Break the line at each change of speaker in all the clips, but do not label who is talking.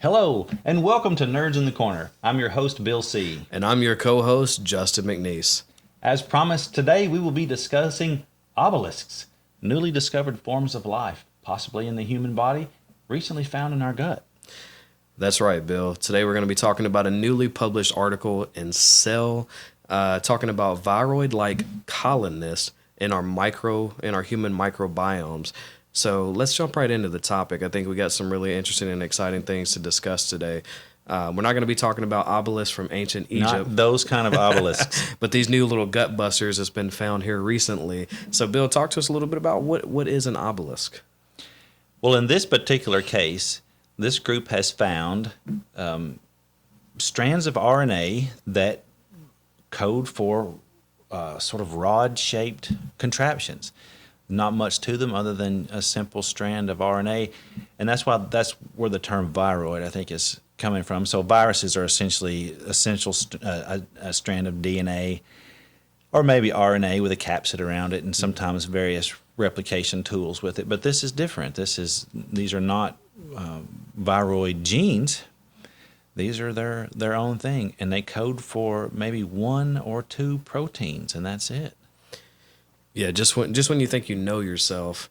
Hello, and welcome to Nerds in the Corner. I'm your host, Bill C.
And I'm your co-host, Justin McNeese.
As promised, today we will be discussing obelisks, newly discovered forms of life, possibly in the human body, recently found in our gut.
That's right, Bill. Today we're going to be talking about a newly published article in Cell, talking about viroid-like colonists in our human microbiomes. So let's jump right into the topic. I think we got some really interesting and exciting things to discuss today. We're not going to be talking about obelisks from ancient Egypt.
Not those kind of obelisks.
But these new little gut busters that's been found here recently. So Bill, talk to us a little bit about what is an obelisk?
Well, in this particular case, this group has found strands of RNA that code for sort of rod-shaped contraptions. Not much to them other than a simple strand of RNA, and that's where the term viroid, I think, is coming from. So viruses are essentially a strand of DNA, or maybe RNA with a capsid around it, and sometimes various replication tools with it. But this is different. These are not viroid genes. These are their own thing, and they code for maybe one or two proteins, and that's it.
Yeah, just when you think you know yourself,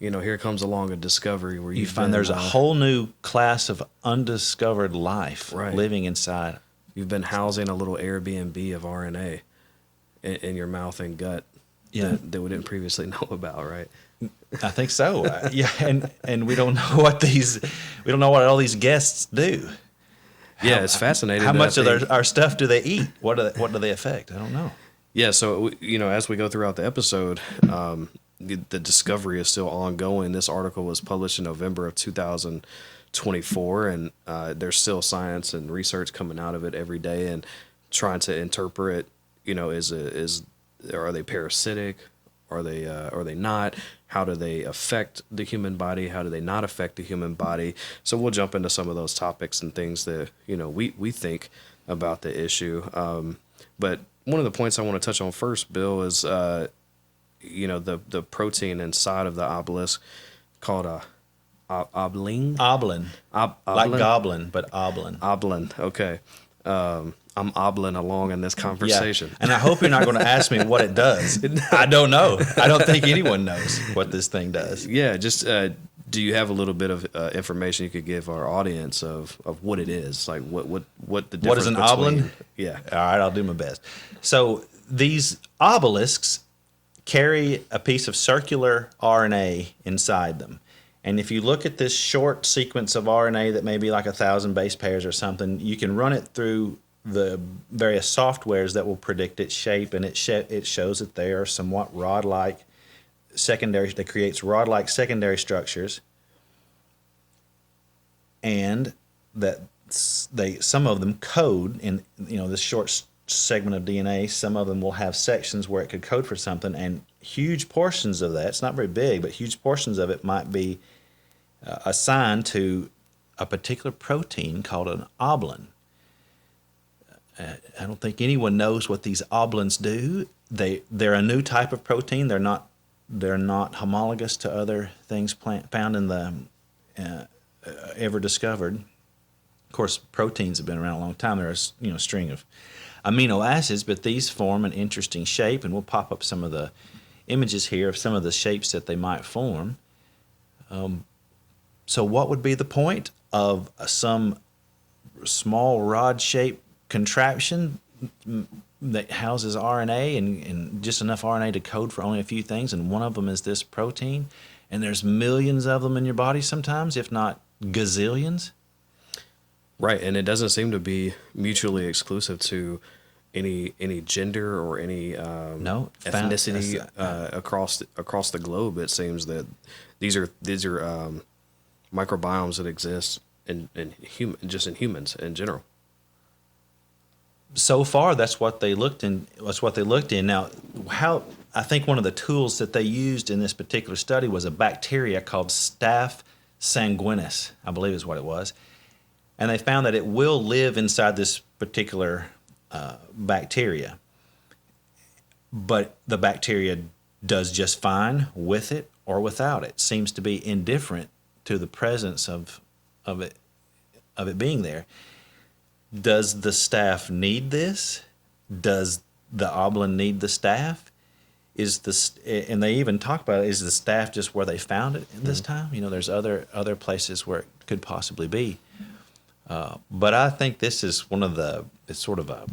here comes along a discovery where
you find there's a whole new class of undiscovered life living inside.
You've been housing a little Airbnb of RNA in your mouth and gut that we didn't previously know about, right?
I think so. And we don't know what all these guests do.
It's fascinating.
How much of our stuff do they eat? What do they affect? I don't know.
Yeah, so as we go throughout the episode, the discovery is still ongoing. This article was published in November of 2024, and there's still science and research coming out of it every day, and trying to interpret. Are they parasitic? Are they not? How do they affect the human body? How do they not affect the human body? So we'll jump into some of those topics and things that we think about the issue, but. One of the points I want to touch on first, Bill, is the protein inside of the obelisk called a oblin.
Oblin. Like goblin, but oblin.
Oblin. Okay. I'm oblin along in this conversation.
Yeah. And I hope you're not going to ask me what it does. I don't know. I don't think anyone knows what this thing does.
Yeah. Just do you have a little bit of information you could give our audience of what it is, like what the difference?
What is an oblin?
Yeah.
All right, I'll do my best. So these obelisks carry a piece of circular RNA inside them. And if you look at this short sequence of RNA that may be like 1,000 base pairs or something, you can run it through the various softwares that will predict its shape, and it shows that they are somewhat rod-like secondary. That creates rod-like secondary structures, and that some of them code in this short segment of DNA. Some of them will have sections where it could code for something, and huge portions of that, it's not very big, but huge portions of it might be assigned to a particular protein called an oblin. I don't think anyone knows what these oblins do. They're a new type of protein. They're not homologous to other things found in the ever discovered. Of course, proteins have been around a long time. They're a string of amino acids, but these form an interesting shape, and we'll pop up some of the images here of some of the shapes that they might form. So what would be the point of some small rod-shaped contraption that houses RNA and just enough RNA to code for only a few things, and one of them is this protein, and there's millions of them in your body sometimes, if not gazillions?
Right, and it doesn't seem to be mutually exclusive to any gender or any ethnicity across the globe. It seems that these are microbiomes that exist in humans in general.
So far, that's what they looked in. Now, I think one of the tools that they used in this particular study was a bacteria called Staph sanguinis, I believe is what it was. And they found that it will live inside this particular bacteria. But the bacteria does just fine with it or without it. Seems to be indifferent to the presence of it of it being there. Does the staff need this? Does the oblin need the staff? And they even talk about it, is the staff just where they found it this time? There's other places where it could possibly be. But I think this is it's sort of a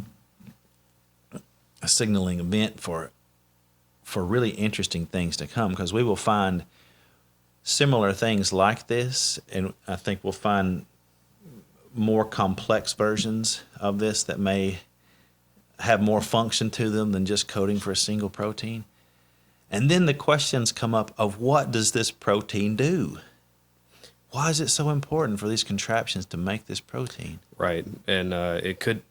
signaling event for really interesting things to come, because we will find similar things like this, and I think we'll find more complex versions of this that may have more function to them than just coding for a single protein. And then the questions come up of, what does this protein do? Why is it so important for these contraptions to make this protein?
Right, and it could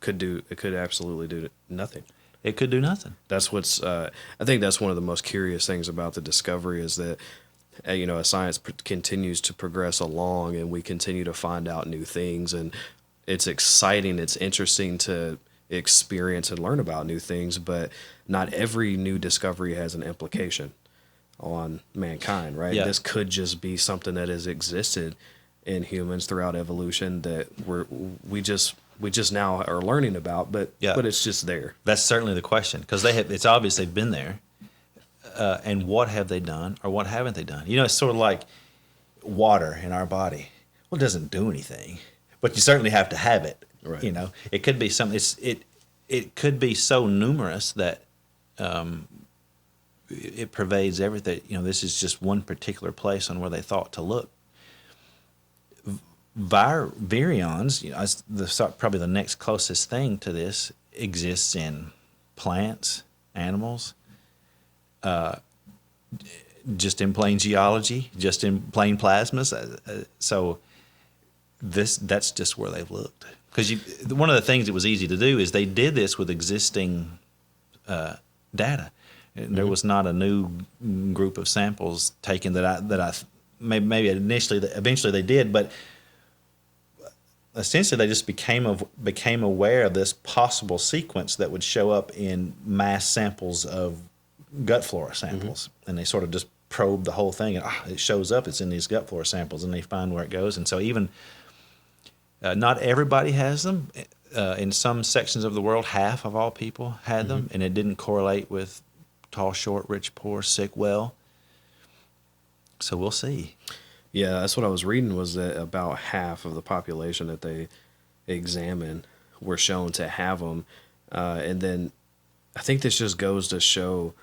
absolutely do nothing.
It could do nothing.
That's what's. I think that's one of the most curious things about the discovery is that, as science continues to progress along and we continue to find out new things, and it's exciting, it's interesting to experience and learn about new things, but not every new discovery has an implication on mankind, right?
Yeah.
This could just be something that has existed in humans throughout evolution that we just now are learning about, but it's just there.
That's certainly the question, because it's obvious they've been there. And what have they done, or what haven't they done? It's sort of like water in our body. Well, it doesn't do anything, but you certainly have to have it.
Right.
It could be something. It could be so numerous that it pervades everything. This is just one particular place on where they thought to look. Virions, probably the next closest thing to this, exists in plants, animals, just in plain geology, just in plain plasmas. So that's just where they've looked. Because one of the things that was easy to do is they did this with existing data. There was not a new group of samples taken that I maybe eventually they did, but essentially they just became aware of this possible sequence that would show up in mass samples of gut flora samples, and they sort of just probe the whole thing, and it shows up, it's in these gut flora samples, and they find where it goes. And so even not everybody has them. In some sections of the world, half of all people had them, and it didn't correlate with tall, short, rich, poor, sick, well. So we'll see.
Yeah, that's what I was reading, was that about half of the population that they examined were shown to have them. And then I think this just goes to show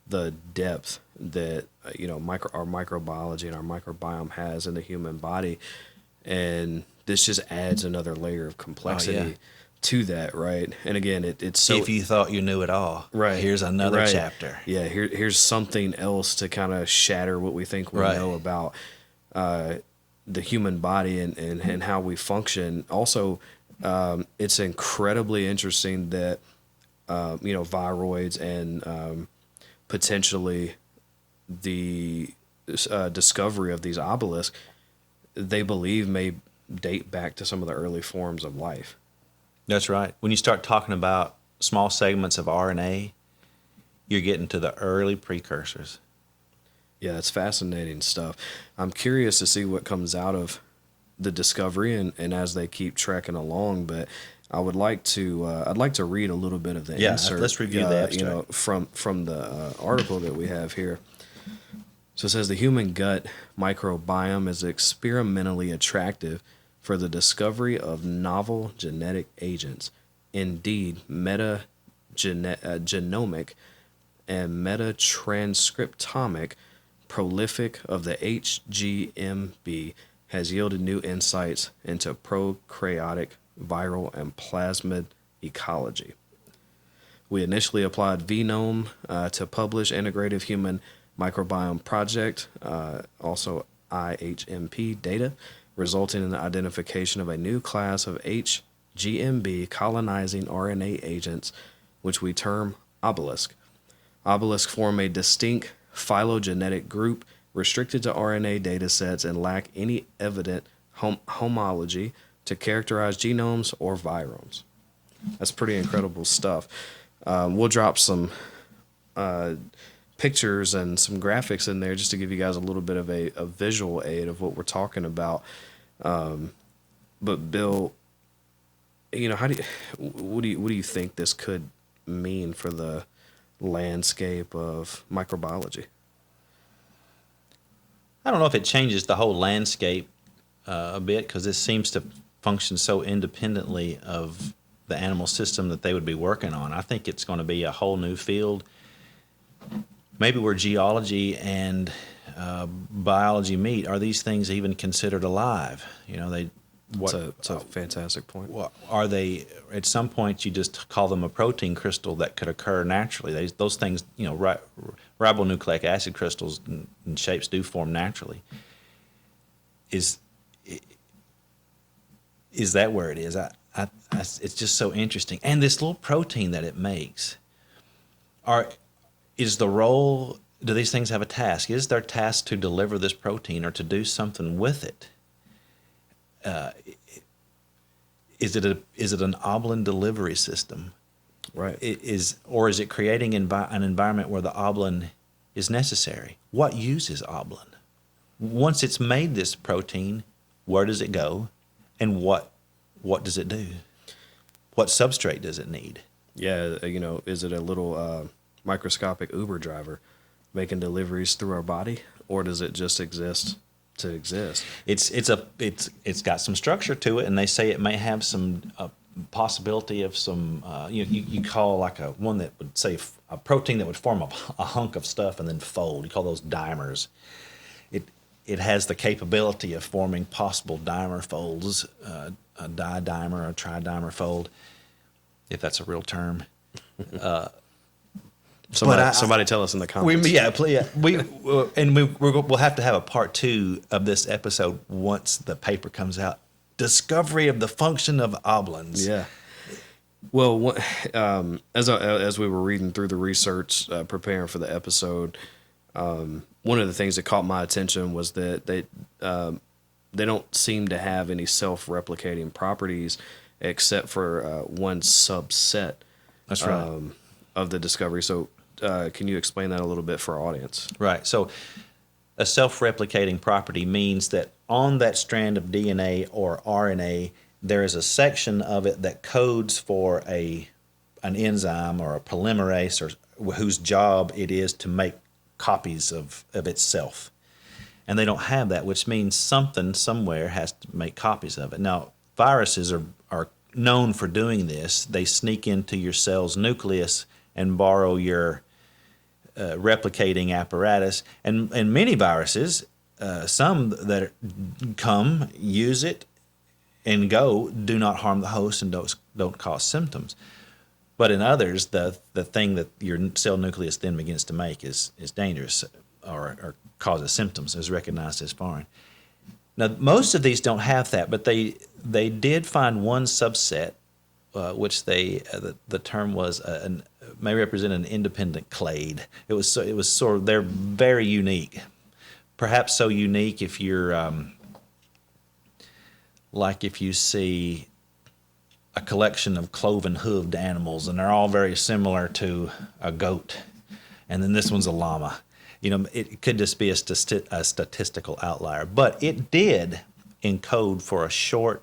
the depth that our microbiology and our microbiome has in the human body. And this just adds another layer of complexity to that, right? And again, it's so...
If you thought you knew it all,
right,
here's another
right.
chapter.
Yeah, here's something else to kind of shatter what we think we know about the human body and how we function. Also, it's incredibly interesting that viroids and potentially the discovery of these obelisks, they believe may date back to some of the early forms of life.
That's right. When you start talking about small segments of RNA, you're getting to the early precursors.
Yeah, it's fascinating stuff. I'm curious to see what comes out of the discovery and as they keep trekking along, but I would like to I'd like to read a little bit of the insert.
Let's review the abstract.
From the article that we have here. So it says the human gut microbiome is experimentally attractive for the discovery of novel genetic agents. Indeed, genomic and metatranscriptomic prolific of the HGMB has yielded new insights into prokaryotic, viral, and plasmid ecology. We initially applied Venome to publish Integrative Human Microbiome Project, also IHMP data, resulting in the identification of a new class of HGMB colonizing RNA agents, which we term obelisk. Obelisks form a distinct phylogenetic group restricted to RNA datasets and lack any evident homology to characterize genomes or viromes. That's pretty incredible stuff. We'll drop some pictures and some graphics in there just to give you guys a little bit of a visual aid of what we're talking about. But Bill, what do you think this could mean for the landscape of microbiology?
I don't know if it changes the whole landscape a bit, because this seems to function so independently of the animal system that they would be working on. I think it's going to be a whole new field, maybe where geology and biology meet. Are these things even considered alive?
It's a fantastic point.
What are they? At some point, you just call them a protein crystal that could occur naturally. Those things, ribonucleic acid crystals and shapes do form naturally. Is that where it is? It's just so interesting. And this little protein that it makes, is the role? Do these things have a task? Is their task to deliver this protein or to do something with it? Is it an oblin delivery system?
Right.
Or is it creating an environment where the oblin is necessary? What uses oblin? Once it's made this protein, where does it go, and what does it do? What substrate does it need?
Yeah, is it a little microscopic Uber driver making deliveries through our body, or does it just exist to exist?
It's got some structure to it, and they say it may have some possibility of some you call like one that would say a protein that would form a hunk of stuff and then fold. You call those dimers. It has the capability of forming possible dimer folds, a didimer, a tridimer fold, if that's a real term.
Somebody tell us in the comments.
We'll have to have a part 2 of this episode once the paper comes out. Discovery of the function of oblins.
Yeah. Well, as we were reading through the research, preparing for the episode, one of the things that caught my attention was that they don't seem to have any self-replicating properties except for one subset.
That's right.
Of the discovery. So can you explain that a little bit for our audience?
Right. So a self-replicating property means that on that strand of DNA or RNA, there is a section of it that codes for an enzyme or a polymerase, or whose job it is to make copies of itself. And they don't have that, which means something somewhere has to make copies of it. Now, viruses are known for doing this. They sneak into your cell's nucleus and borrow your replicating apparatus. And many viruses, some that come, use it, and go, do not harm the host and don't cause symptoms. But in others, the thing that your cell nucleus then begins to make is dangerous or causes symptoms, is recognized as foreign. Now, most of these don't have that, but they did find one subset, which the term was may represent an independent clade. It was sort of, they're very unique, perhaps so unique if you're like if you see a collection of cloven-hooved animals, and they're all very similar to a goat, and then this one's a llama. It could just be a statistical outlier, but it did encode for a short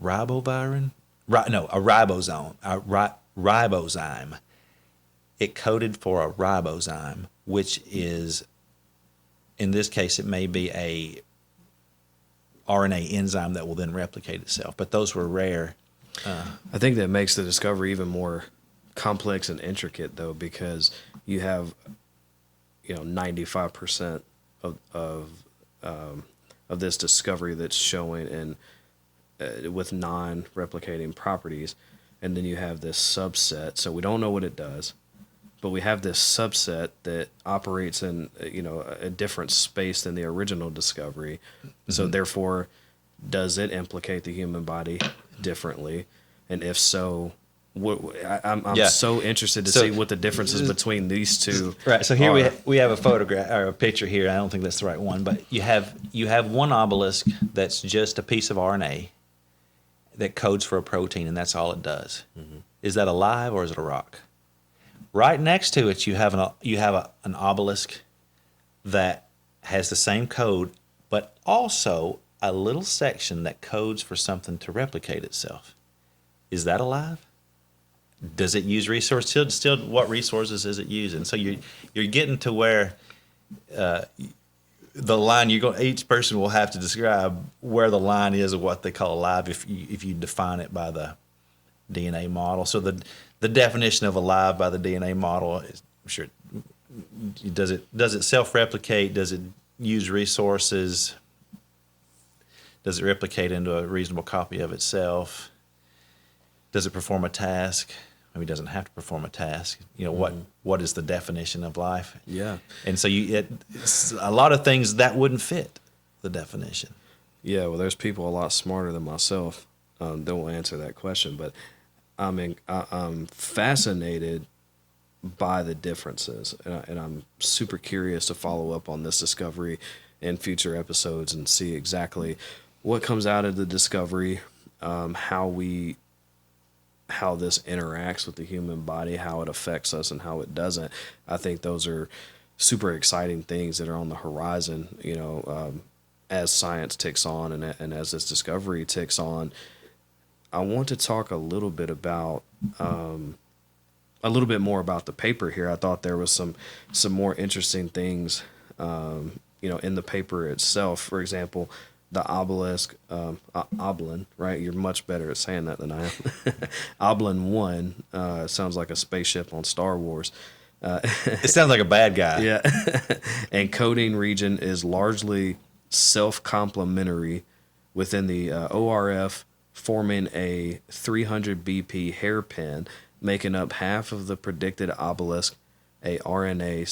ribozyme. It coded for a ribozyme, which is, in this case, it may be a RNA enzyme that will then replicate itself. But those were rare.
I think that makes the discovery even more complex and intricate, though, because you have 95% of this discovery that's showing and with non-replicating properties, and then you have this subset. So we don't know what it does, but we have this subset that operates in a different space than the original discovery. Mm-hmm. So therefore, does it implicate the human body differently? And if so, I'm so interested to see what the differences between these two.
Right. So here we have a photograph or a picture here. I don't think that's the right one, but you have one obelisk that's just a piece of RNA that codes for a protein, and that's all it does. Mm-hmm. Is that alive or is it a rock? Right next to it, you have an obelisk that has the same code, but also a little section that codes for something to replicate itself. Is that alive? Does it use resources? Still, what resources is it using? So you're getting to where the line each person will have to describe where the line is of what they call alive if you define it by the DNA model. So the definition of alive by the DNA model is, I'm sure, does it self-replicate? Does it use resources? Does it replicate into a reasonable copy of itself? Does it perform a task? Maybe it doesn't have to perform a task. What is the definition of life?
Yeah.
And so it's a lot of things that wouldn't fit the definition.
Yeah, well, there's people a lot smarter than myself that will answer that question, but I'm fascinated by the differences, and I'm super curious to follow up on this discovery in future episodes and see exactly what comes out of the discovery, how this interacts with the human body, how it affects us and how it doesn't. I think those are super exciting things that are on the horizon, as science ticks on and as this discovery ticks on. I want to talk a little bit more about the paper here. I thought there was some more interesting things, in the paper itself. For example, the obelisk, Oblin, right? You're much better at saying that than I am. Oblin 1 sounds like a spaceship on Star Wars.
It sounds like a bad guy.
Yeah. And coding region is largely self-complementary within the ORF, forming a 300 BP hairpin, making up half of the predicted obelisk, a RNA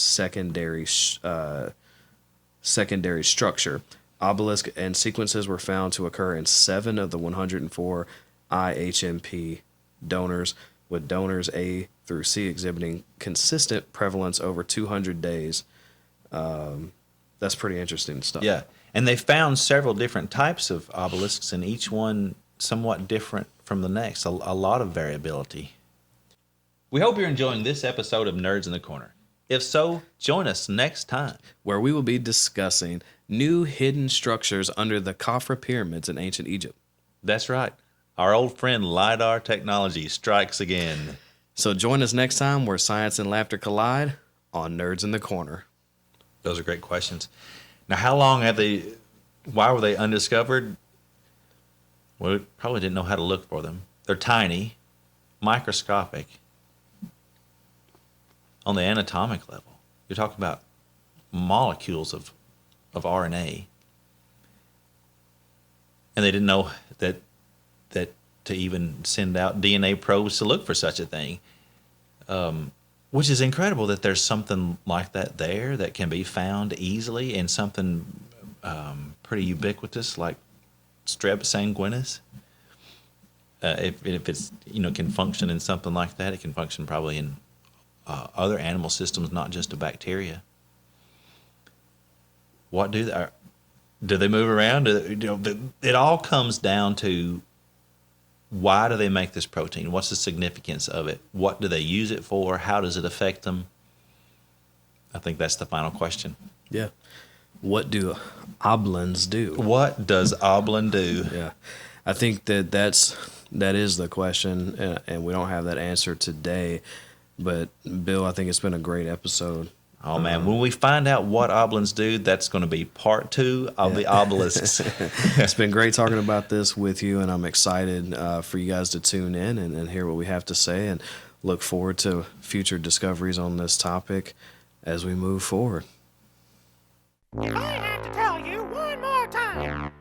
secondary structure. Obelisk and sequences were found to occur in 7 of the 104 IHMP donors, with donors A through C exhibiting consistent prevalence over 200 days. That's pretty interesting stuff.
Yeah, and they found several different types of obelisks, and each one somewhat different from the next, a lot of variability. We hope you're enjoying this episode of Nerds in the Corner. If so, join us next time,
where we will be discussing new hidden structures under the Khafre pyramids in ancient Egypt.
That's right. Our old friend LiDAR technology strikes again.
So join us next time where science and laughter collide on Nerds in the Corner.
Those are great questions. Now, why were they undiscovered? Well, we probably didn't know how to look for them. They're tiny, microscopic. On the anatomic level, you're talking about molecules of RNA. And they didn't know that to even send out DNA probes to look for such a thing, which is incredible that there's something like that there that can be found easily, and something pretty ubiquitous like Strep sanguinis. If it's can function in something like that, it can function probably in other animal systems, not just a bacteria. What do they move around? It all comes down to, why do they make this protein? What's the significance of it? What do they use it for? How does it affect them? I think that's the final question.
Yeah. What do oblins do?
What does oblin do?
Yeah. I think that is the question, and we don't have that answer today. But Bill, I think it's been a great episode.
Oh man, when we find out what oblins do, that's going to be part 2 of the obelisks.
It's been great talking about this with you, and I'm excited for you guys to tune in and hear what we have to say, and look forward to future discoveries on this topic as we move forward.
I have to tell you one more time.